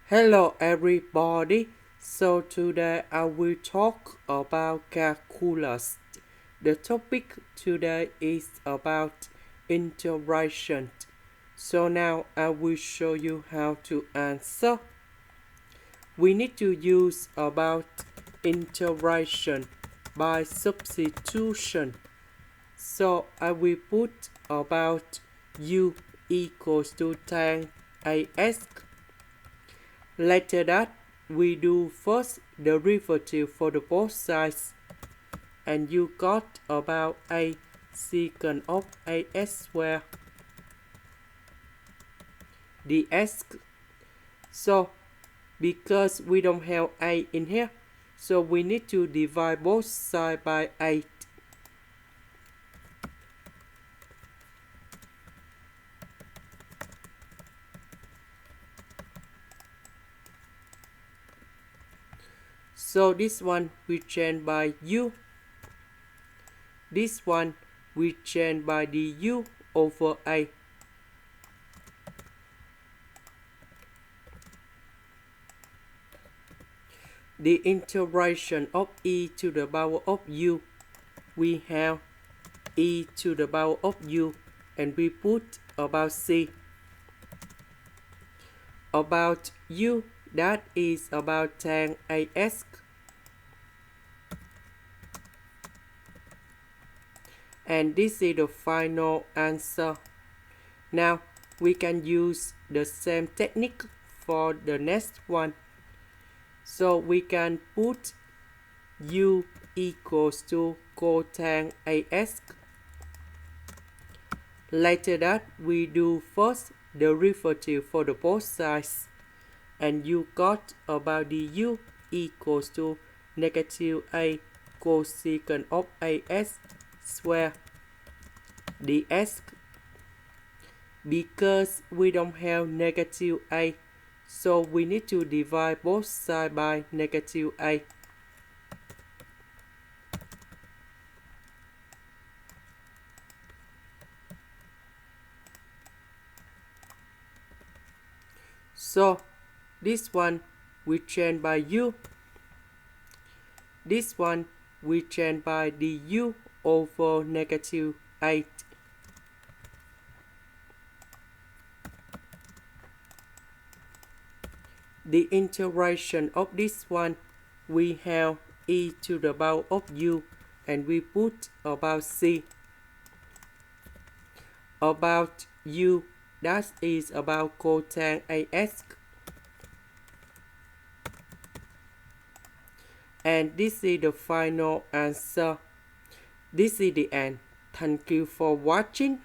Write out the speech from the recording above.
Hello everybody. So today I will talk about calculus. The topic today is about integration. So now I will show you how to answer. We need to use about integration by substitution. So I will put about u equals to tan as. Later that, we do first derivative for the both sides, and you got about a secant of as squared ds. So because we don't have a in here, so we need to divide both sides by 8. So this one we change by u. This one we change by du over a. The integration of e to the power of u, we have e to the power of u, and we put about c. About u, that is about tan as. And this is the final answer. Now we can use the same technique for the next one. So we can put u equals to cotan as. Later that, we do first derivative for the both sides, and you got about du equals to negative a cosecant of as squared ds. Because we don't have negative a, so we need to divide both sides by negative a. So this one we change by u. This one we change by du over negative 8. The integration of this one, we have e to the power of u, and we put about c. About u, that is about cotan as. And this is the final answer. This is the end. Thank you for watching.